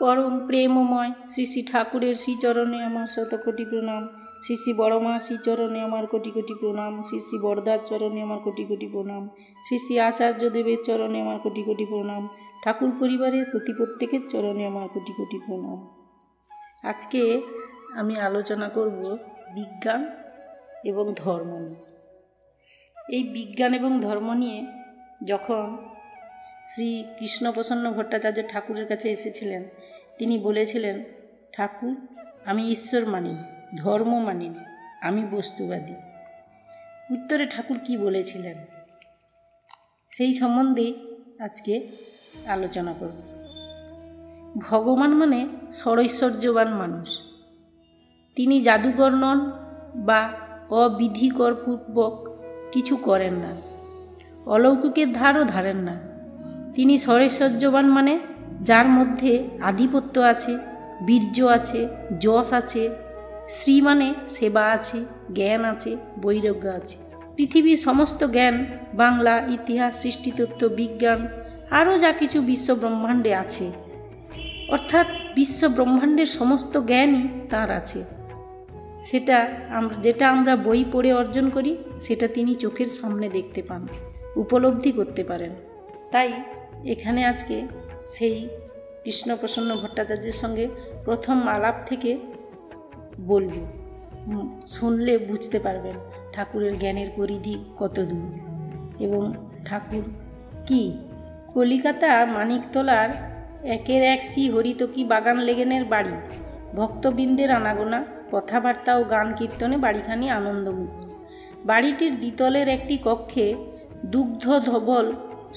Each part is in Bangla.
পরম প্রেমময় শ্রী শ্রী ঠাকুরের শ্রীচরণে আমার শতকোটি প্রণাম। শ্রী শ্রী বড়মা শ্রীচরণে আমার কোটি কোটি প্রণাম। শ্রী শ্রী বরদার চরণে আমার কোটি কোটি প্রণাম। শ্রী শ্রী আচার্য দেবের চরণে আমার কোটি কোটি প্রণাম। ঠাকুর পরিবারের প্রত্যেকের চরণে আমার কোটি কোটি প্রণাম। আজকে আমি আলোচনা করব বিজ্ঞান এবং ধর্ম নিয়ে। এই বিজ্ঞান এবং ধর্ম নিয়ে যখন শ্রী কৃষ্ণপ্রসন্ন ভট্টাচার্য ঠাকুরের কাছে এসেছিলেন, তিনি বলেছিলেন, ঠাকুর, আমি ঈশ্বর মানি না, ধর্ম মানি না, আমি বস্তুবাদী। উত্তরে ঠাকুর কি বলেছিলেন সেই সম্বন্ধেই আজকে আলোচনা করব। ভগবান মানে ষড়ৈশ্বর্যবান মানুষ। তিনি জাদুকর নন বা অবিধিকরপূর্বক কিছু করেন না, অলৌকিকের ধারও ধারেন না। তিনি ষড়ৈশ্বর্যবান মানে যার মধ্যে আধিপত্য আছে, বীর্য আছে, যশ আছে, শ্রী মানে সেবা আছে, জ্ঞান আছে, বৈরাগ্য আছে। পৃথিবীর সমস্ত জ্ঞান, বাংলা, ইতিহাস, সৃষ্টিতত্ত্ব, বিজ্ঞান, আরও যা কিছু বিশ্ব ব্রহ্মাণ্ডে আছে, অর্থাৎ বিশ্ব ব্রহ্মাণ্ডের সমস্ত জ্ঞানই তার আছে। যেটা আমরা বই পড়ে অর্জন করি, সেটা তিনি চোখের সামনে দেখতে পান, উপলব্ধি করতে পারেন। তাই এখানে আজকে সেই কৃষ্ণপ্রসন্ন ভট্টাচার্যের সঙ্গে প্রথম আলাপ থেকে বলব, শুনলে বুঝতে পারবেন ঠাকুরের জ্ঞানের পরিধি কত দূর এবং ঠাকুর কি। কলিকাতা মানিকতলার একের এক শ্রী হরিতকি বাগান লেগেনের বাড়ি। ভক্তবৃন্দের আনাগোনা, কথাবার্তা ও গান কীর্তনে বাড়িখানি আনন্দমুক্ত। বাড়িটির দ্বিতলের একটি কক্ষে দুগ্ধ ধবল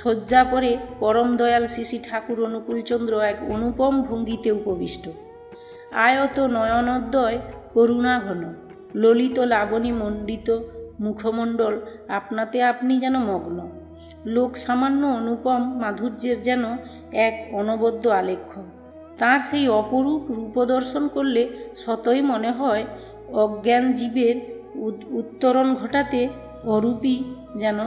শয্যা পরে পরম দয়াল শ্রী শ্রী ঠাকুর অনুকূলচন্দ্র এক অনুপম ভঙ্গিতে উপবিষ্ট। আয়ত নয়নোদয় করুণাঘন, ললিত লাবণী মণ্ডিত মুখমণ্ডল আপনাতে আপনি যেন মগ্ন। লোক সামান্য অনুপম মাধুর্যের যেন এক অনবদ্য আলেখ্য। তার সেই অপরূপ রূপদর্শন করলে সতই মনে হয় অজ্ঞান জীবের উত্তরণ ঘটাতে অরূপী যেন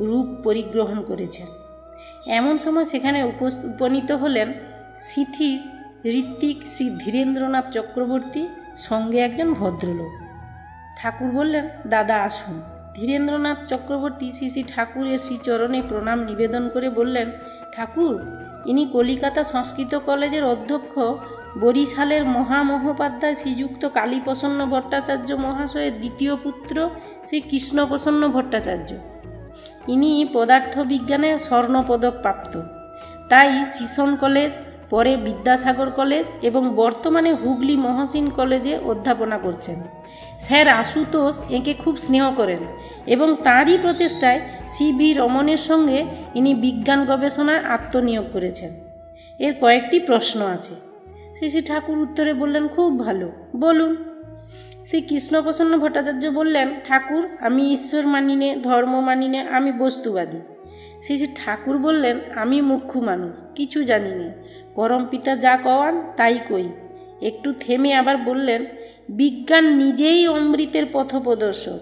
রূপ পরিগ্রহণ করেছেন। এমন সময় সেখানে উপনীত হলেন সিথির ঋত্বিক শ্রী ধীরেন্দ্রনাথ চক্রবর্তী, সঙ্গে একজন ভদ্রলোক। ঠাকুর বললেন, দাদা আসুন। ধীরেন্দ্রনাথ চক্রবর্তী শ্রী শ্রী ঠাকুরের শ্রীচরণে প্রণাম নিবেদন করে বললেন, ঠাকুর, ইনি কলিকাতা সংস্কৃত কলেজের অধ্যক্ষ, বরিশালের মহামহোপাধ্যায় শ্রীযুক্ত কালীপ্রসন্ন ভট্টাচার্য মহাশয়ের দ্বিতীয় পুত্র শ্রী কৃষ্ণপ্রসন্ন ভট্টাচার্য। ইনি পদার্থবিজ্ঞানে স্বর্ণপদক প্রাপ্ত। তাই শিশন কলেজ, পরে বিদ্যাসাগর কলেজ এবং বর্তমানে হুগলি মহসিন কলেজে অধ্যাপনা করছেন। স্যার আশুতোষ এঁকে খুব স্নেহ করেন এবং তাঁরই প্রচেষ্টায় CV রমনের সঙ্গে ইনি বিজ্ঞান গবেষণায় আত্মনিয়োগ করেছেন। এর কয়েকটি প্রশ্ন আছে। শ্রী শ্রী ঠাকুর উত্তরে বললেন, খুব ভালো, বলুন। শ্রী কৃষ্ণপ্রসন্ন ভট্টাচার্য বললেন, ঠাকুর, আমি ঈশ্বর মানি নে, ধর্ম মানি নে, আমি বস্তুবাদী। শ্রী শ্রী ঠাকুর বললেন, আমি মুখ্য মানুষ, কিছু জানি নে, পরম পিতা যা কওয়ান তাই কই। একটু থেমে আবার বললেন, বিজ্ঞান নিজেই অমৃতের পথপ্রদর্শক।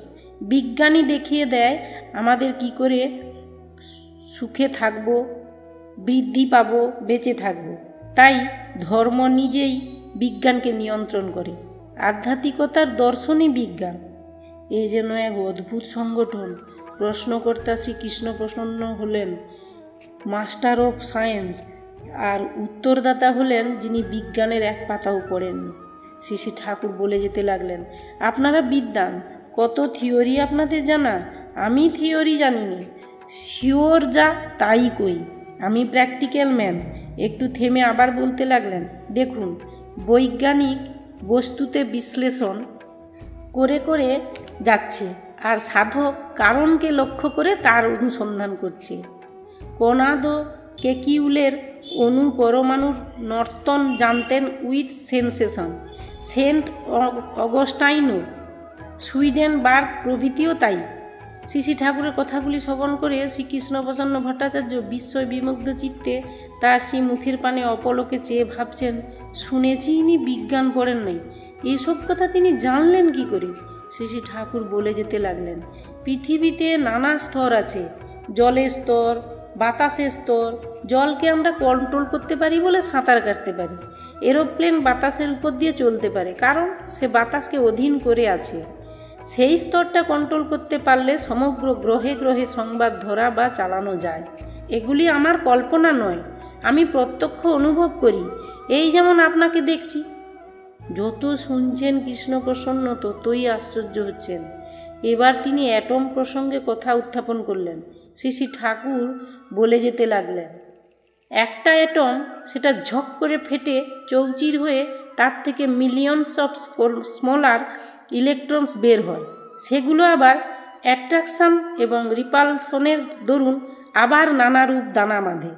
বিজ্ঞানই দেখিয়ে দেয় আমাদের কি করে সুখে থাকব, বৃদ্ধি পাব, বেঁচে থাকব। তাই ধর্ম নিজেই বিজ্ঞানকে নিয়ন্ত্রণ করে। আধ্যাত্মিকতার দর্শনই বিজ্ঞান। এ যেন এক অদ্ভুত সংগঠন। প্রশ্নকর্তা শ্রী কৃষ্ণপ্রসন্ন হলেন মাস্টার অফ সায়েন্স, আর উত্তরদাতা হলেন যিনি বিজ্ঞানের এক পাতাও পড়েননি। শ্রী শ্রী ঠাকুর বলে যেতে লাগলেন, আপনারা বিদ্বান, কত থিওরি আপনাদের জানা, আমি থিওরি জানি না, শিওর যা তাই কই, আমি প্র্যাকটিক্যাল ম্যান। একটু থেমে আবার বলতে লাগলেন, দেখুন, বৈজ্ঞানিক বস্তুতে বিশ্লেষণ করে করে যাচ্ছে, আর সাধক কারণকে লক্ষ্য করে তার অনুসন্ধান করছে। কনাদো কেকিউলের অণু পরমাণুর নর্তন জানতেন উইথ সেন্সেশন। সেন্ট অগস্টাইনো, সুইডেনবার্গ প্রভৃতিও তাই। শ্রী শ্রী ঠাকুরের কথাগুলি শ্রবণ করে শ্রী কৃষ্ণপ্রসন্ন ভট্টাচার্য বিস্ময় বিমুগ্ধ চিত্তে তার সেই মুখের পানে অপলকে চেয়ে ভাবছেন, শুনেছি ইনি বিজ্ঞান পড়েন নাই, এইসব কথা তিনি জানলেন কি করে? শ্রী শ্রী ঠাকুর বলে যেতে লাগলেন, পৃথিবীতে নানা স্তর আছে, জলের স্তর, বাতাসের স্তর, জলকে আমরা কন্ট্রোল করতে পারি বলে সাঁতার কাটতে পারি। এরোপ্লেন বাতাসের উপর দিয়ে চলতে পারে, কারণ সে বাতাসকে অধীন করে আছে। সেই স্তরটা কন্ট্রোল করতে পারলে সমগ্র গ্রহে গ্রহে সংবাদ ধরা বা চালানো যায়। এগুলি আমার কল্পনা নয়, আমি প্রত্যক্ষ অনুভব করি। এই যেমন আপনাকে দেখছি। যত শুনছেন কৃষ্ণপ্রসন্ন ততই আশ্চর্য হচ্ছেন। এবার তিনি অ্যাটম প্রসঙ্গে কথা উত্থাপন করলেন। শ্রী ঠাকুর বলে যেতে লাগলেন, একটা অ্যাটম, সেটা ঝক করে ফেটে চৌচির হয়ে তার থেকে মিলিয়নস অফ স্মলার ইলেকট্রনস বের হয়। সেগুলো আবার অ্যাট্রাকশন এবং রিপালশনের দরুন আবার নানা রূপ দানা বাঁধে।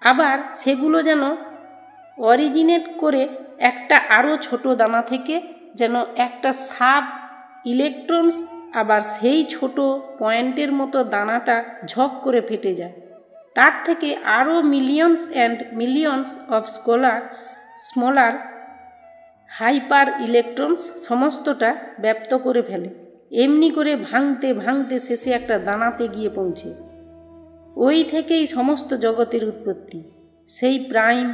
আবার সেগুলো যেন অরিজিনেট করে একটা আরও ছোট দানা থেকে, যেন একটা সাব ইলেকট্রনস, আবার সেই ছোট পয়েন্টের মতো দানাটা ঝক করে ফেটে যায়। তার থেকে আরও millions and millions of smaller hyper electrons সমস্তটা ব্যাপ্ত করে ফেলে। এমনি করে ভাঙতে ভাঙতে শেষে একটা দানাতে গিয়ে পৌঁছে। ওই থেকেই সমস্ত জগতের উৎপত্তি। সেই প্রাইম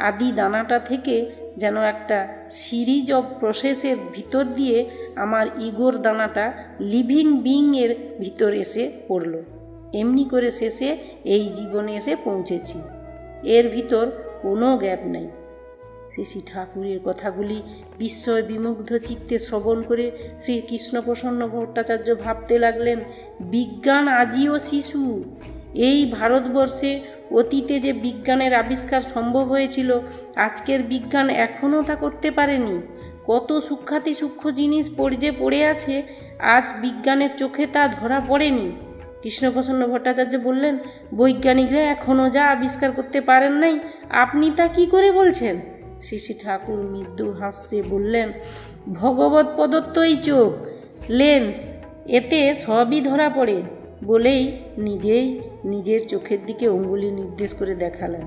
আদি দানাটা থেকে যেন একটা সিরিজ অফ প্রসেসের ভিতর দিয়ে আমার ইগোর দানাটা লিভিং বিইংয়ের ভিতর এসে পড়ল। এমনি করে শেষে এই জীবনে এসে পৌঁছেছি। এর ভিতর কোনো গ্যাপ নাই। শ্রী ঠাকুরের কথাগুলি বিস্ময় বিমুগ্ধ চিত্তে শ্রবণ করে শ্রী কৃষ্ণপ্রসন্ন ভট্টাচার্য ভাবতে লাগলেন, বিজ্ঞান আজিও শিশু। এই ভারতবর্ষে অতীতে যে বিজ্ঞানের আবিষ্কার সম্ভব হয়েছিল, আজকের বিজ্ঞান এখনও তা করতে পারেনি। কত সূক্ষ্মাতি সূক্ষ্ম জিনিস পড়ে আছে, আজ বিজ্ঞানের চোখে তা ধরা পড়েনি। কৃষ্ণপ্রসন্ন ভট্টাচার্য বললেন, বৈজ্ঞানিকরা এখনও যা আবিষ্কার করতে পারেন নাই, আপনি তা কি করে বলছেন? শ্রী ঠাকুর মৃদু হাস্যে বললেন, ভগবত প্রদত্ত এই চোখ, লেন্স, এতে সবই ধরা পড়ে বলেই নিজেই নিজের চোখের দিকে অঙ্গুলি নির্দেশ করে দেখালেন।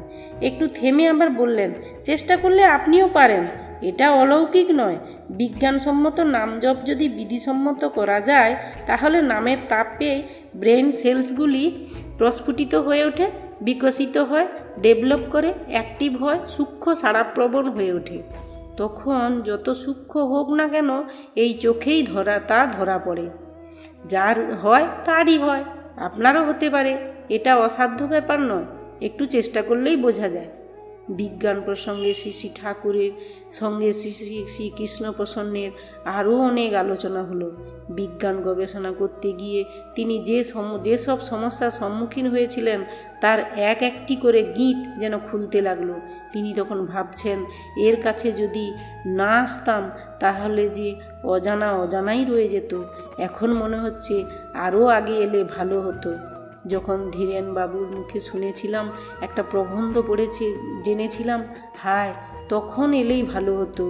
একটু থেমে আবার বললেন, চেষ্টা করলে আপনিও পারেন। এটা অলৌকিক নয়। বিজ্ঞানসম্মত নামজপ যদি বিধিসম্মত করা যায়, তাহলে নামের তাপে ব্রেন সেলসগুলি প্রস্ফুটিত হয়ে ওঠে, বিকশিত হয়, ডেভেলপ করে, অ্যাক্টিভ হয়, সূক্ষ্ম সাড়াপ্রবণ হয়ে ওঠে। তখন যত সূক্ষ্ম হোক না কেন, এই চোখেই ধরা পড়ে। যার হয় তারই হয়, আপনারও হতে পারে। এটা অসাধ্য ব্যাপার নয়, একটু চেষ্টা করলেই বোঝা যায়। বিজ্ঞান প্রসঙ্গে শ্রী ঠাকুরের সঙ্গে শ্রী কৃষ্ণপ্রসন্নের আরও অনেক আলোচনা হলো। বিজ্ঞান গবেষণা করতে গিয়ে তিনি যেসব সমস্যার সম্মুখীন হয়েছিলেন, তার এক একটি করে গিঁট যেন খুলতে লাগলো। তিনি তখন ভাবছেন, এর কাছে যদি না আসতাম তাহলে যে অজানাই রয়ে যেত। এখন মনে হচ্ছে আরও আগে এলে ভালো হতো। যখন ধীরেন বাবুর মুখে শুনেছিলাম, একটা প্রবন্ধ পড়েছে জেনেছিলাম, হায় তখন এলেই ভালো হতো।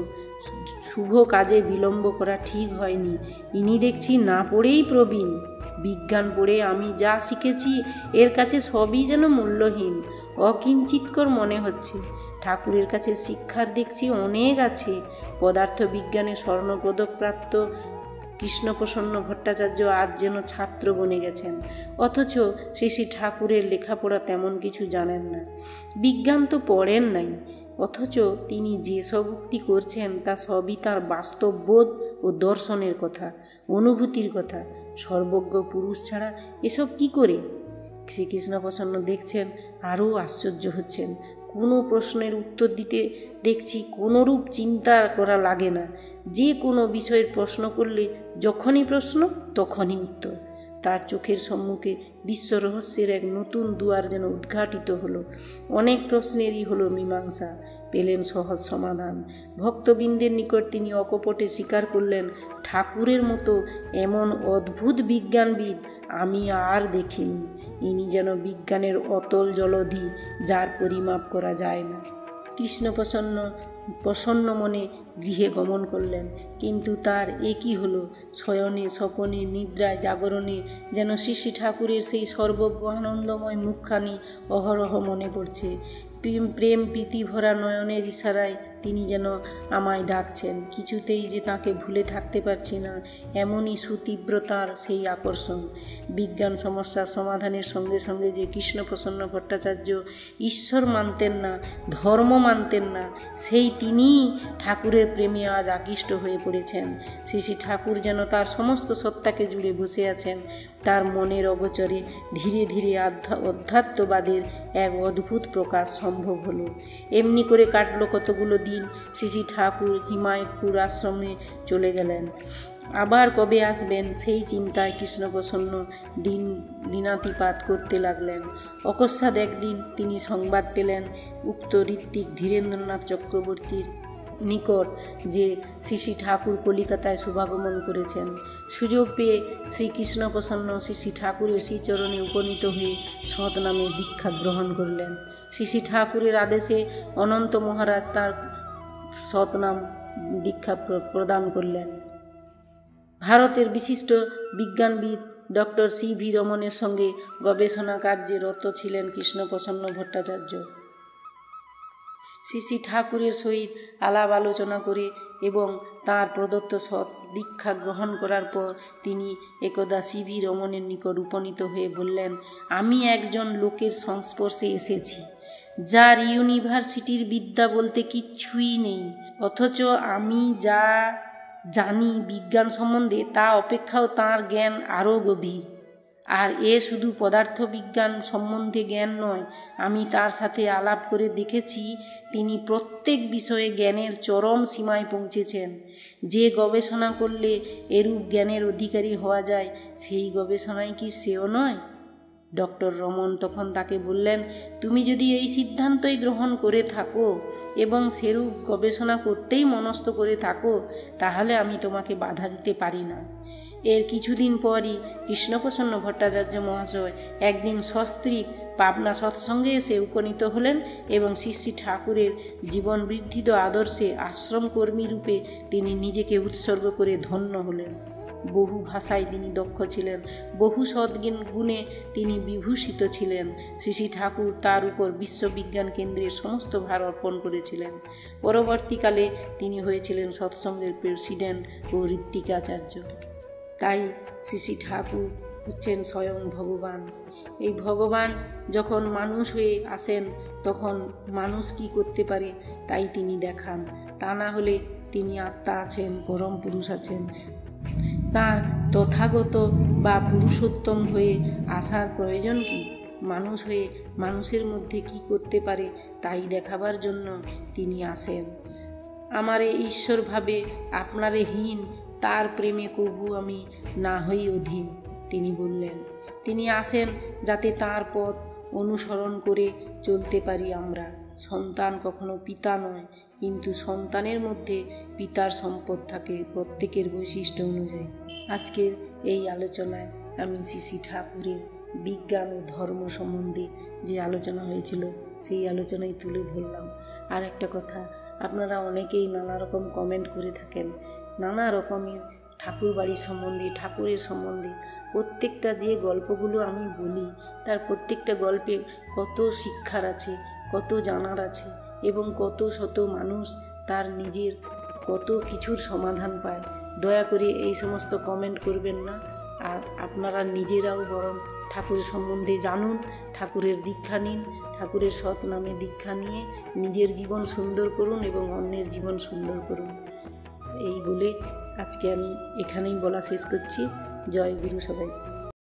শুভ কাজে বিলম্ব করা ঠিক হয়নি। ইনি দেখছি না পড়েই প্রবীণ। বিজ্ঞান পড়ে আমি যা শিখেছি, এর কাছে সবই যেন মূল্যহীন, অকিঞ্চিৎকর মনে হচ্ছে। ঠাকুরের কাছে শিক্ষার দেখছি অনেক আছে। পদার্থ বিজ্ঞানে স্বর্ণপদক প্রাপ্ত কৃষ্ণপ্রসন্ন ভট্টাচার্য আজ যেন ছাত্র বনে গেছেন, অথচ শ্রী ঠাকুরের লেখাপড়া তেমন কিছু জানেন না। বিজ্ঞান তো পড়েন নাই, অথচ তিনি যেসব উক্তি করছেন তা সবই তাঁর বাস্তব বোধ ও দর্শনের কথা, অনুভূতির কথা। সর্বজ্ঞ পুরুষ ছাড়া এসব কি করে? শ্রীকৃষ্ণপ্রসন্ন দেখছেন, আরও আশ্চর্য হচ্ছেন। কোনো প্রশ্নের উত্তর দিতে দেখছি কোনোরূপ চিন্তা করা লাগে না। যে কোনো বিষয়ের প্রশ্ন করলে যখনই প্রশ্ন তখনই উত্তর। তার চোখের সম্মুখে বিশ্ব রহস্যের এক নতুন দুয়ার যেন উদ্ঘাটিত হলো। অনেক প্রশ্নেরই হলো মীমাংসা, পেলেন সহজ সমাধান। ভক্তবৃন্দের নিকট তিনি অকপটে স্বীকার করলেন, ঠাকুরের মতো এমন অদ্ভুত বিজ্ঞানবিদ আমি আর দেখিনি। ইনি যেন বিজ্ঞানের অতল জলধি, যার পরিমাপ করা যায় না। প্রসন্ন মনে গৃহে গমন করলেন। কিন্তু তার একই হলো, শয়নে স্বপনে নিদ্রায় জাগরণে যেন শ্রী ঠাকুরের সেই সর্বজ্ঞ আনন্দময় মুখখানি অহরহ মনে পড়ছে। প্রেম প্রীতি ভরা নয়নের ইশারায় তিনি যেন আমায় ডাকছেন। কিছুতেই যে তাকে ভুলে থাকতে পারছি না, এমনই সুতীব্রতার সেই আকর্ষণ। বিজ্ঞান সমস্যার সমাধানের সঙ্গে সঙ্গে যে কৃষ্ণপ্রসন্ন ভট্টাচার্য ঈশ্বর মানতেন না, ধর্ম মানতেন না, সেই তিনিই ঠাকুরের প্রেমে আজ আকৃষ্ট হয়ে পড়েছেন। শ্রী শ্রী ঠাকুর যেন তার সমস্ত সত্তাকে জুড়ে বসে আছেন। তার মনের অগোচরে ধীরে ধীরে অধ্যাত্মবাদের এক অদ্ভুত প্রকাশ সম্ভব হলো। এমনি করে কাটলো কতগুলো দিন। শ্রী শ্রী ঠাকুর হিমায়তপুর আশ্রমে চলে গেলেন। আবার কবে আসবেন সেই চিন্তায় কৃষ্ণপ্রসন্ন দিনাতিপাত করতে লাগলেন। অকস্মাৎ একদিন তিনি সংবাদ পেলেন উক্ত ঋত্বিক ধীরেন্দ্রনাথ চক্রবর্তীর নিকট যে শ্রী শ্রী ঠাকুর কলিকাতায় শুভাগমন করেছেন। সুযোগ পেয়ে শ্রীকৃষ্ণপ্রসন্ন শ্রী শ্রী ঠাকুরের শ্রীচরণে উপনীত হয়ে সৎ নামে দীক্ষা গ্রহণ করলেন। শ্রী শ্রী ঠাকুরের আদেশে অনন্ত মহারাজ তার সৎ নাম দীক্ষা প্রদান করলেন। ভারতের বিশিষ্ট বিজ্ঞানবিদ ডক্টর সি.ভি. রমনের সঙ্গে গবেষণা কার্যে রত ছিলেন কৃষ্ণপ্রসন্ন ভট্টাচার্য। শ্রী শ্রী ঠাকুরের সহিত আলাপ আলোচনা করে এবং তাঁর প্রদত্ত সৎ দীক্ষা গ্রহণ করার পর তিনি একদা সি.ভি. রমনের নিকট উপনীত হয়ে বললেন, আমি একজন লোকের সংস্পর্শে এসেছি যার ইউনিভার্সিটির বিদ্যা বলতে কিচ্ছুই নেই, অথচ আমি যা জানি বিজ্ঞান সম্বন্ধে তা অপেক্ষাও তাঁর জ্ঞান আরও গভীর। আর শুধু পদার্থবিজ্ঞান সম্বন্ধে জ্ঞান নয়, আমি তার সাথে আলাপ করে দেখেছি তিনি প্রত্যেক বিষয়ে জ্ঞানের চরম সীমায় পৌঁছেছেন। যে গবেষণা করলে এরূপ জ্ঞানের অধিকারী হওয়া যায়, সেই গবেষণায় কি সেও নয়? ডক্টর রমন তখন তাকে বললেন, তুমি যদি এই সিদ্ধান্তই গ্রহণ করে থাকো এবং সেরূপ গবেষণা করতেই মনস্থ করে থাকো, তাহলে আমি তোমাকে বাধা দিতে পারি না। এর কিছুদিন পরই কৃষ্ণপ্রসন্ন ভট্টাচার্য মহাশয় একদিন সস্ত্রী পাবনা সৎসঙ্গে এসে উপনীত হলেন এবং শ্রী শ্রী ঠাকুরের জীবন বৃদ্ধিত আদর্শে আশ্রম কর্মী রূপে তিনি নিজেকে উৎসর্গ করে ধন্য হলেন। বহু ভাষায় তিনি দক্ষ ছিলেন, বহু সদ্গুণে তিনি বিভূষিত ছিলেন। শ্রী শ্রী ঠাকুর তার উপর বিশ্ববিজ্ঞান কেন্দ্রের সমস্ত ভার অর্পণ করেছিলেন। পরবর্তীকালে তিনি হয়েছিলেন সৎসঙ্গের প্রেসিডেন্ট ও ঋত্বিকাচার্য। তাই শ্রী শ্রী ঠাকুর হচ্ছেন স্বয়ং ভগবান। এই ভগবান যখন মানুষ হয়ে আসেন তখন মানুষ কি করতে পারে তাই তিনি দেখান। তা না হলে তিনি আত্মা আছেন, পরম পুরুষ আছেন, তার তথাগত বা পুরুষোত্তম হয়ে আসার প্রয়োজন কি? মানুষ হয়ে মানুষের মধ্যে কি করতে পারে তাই দেখাবার জন্য তিনি আসেন। আমারে ঈশ্বর ভাবে আপনারে হীন, তার প্রেমে কবু আমি না হই অধীন, তিনি বললেন। তিনি আসেন যাতে তার পথ অনুসরণ করে চলতে পারি আমরা। সন্তান কখনো পিতা নয়, কিন্তু সন্তানের মধ্যে পিতার সম্পদ থাকে প্রত্যেকের বৈশিষ্ট্য অনুযায়ী। আজকের এই আলোচনায় আমি শ্রী শ্রী ঠাকুরের বিজ্ঞান ও ধর্ম সম্বন্ধে যে আলোচনা হয়েছিল সেই আলোচনায় তুলে ধরলাম। আর একটা কথা, আপনারা অনেকেই নানা রকম কমেন্ট করে থাকেন, নানা রকমের ঠাকুর বাড়ির সম্বন্ধে, ঠাকুরের সম্বন্ধে। প্রত্যেকটা যে গল্পগুলো আমি বলি তার প্রত্যেকটা গল্পে কত শিক্ষার আছে, কত জানার আছে এবং কত শত মানুষ তার নিজের কত কিছুর সমাধান পায়। দয়া করে এই সমস্ত কমেন্ট করবেন না। আর আপনারা নিজেরাও বরং ঠাকুরের সম্বন্ধে জানুন, ঠাকুরের দীক্ষা নিন, ঠাকুরের সৎ নামে দীক্ষা নিয়ে নিজের জীবন সুন্দর করুন এবং অন্যের জীবন সুন্দর করুন। এই বলে আজকে আমি এখানেই বলা শেষ করছি। জয় গুরু সবাই।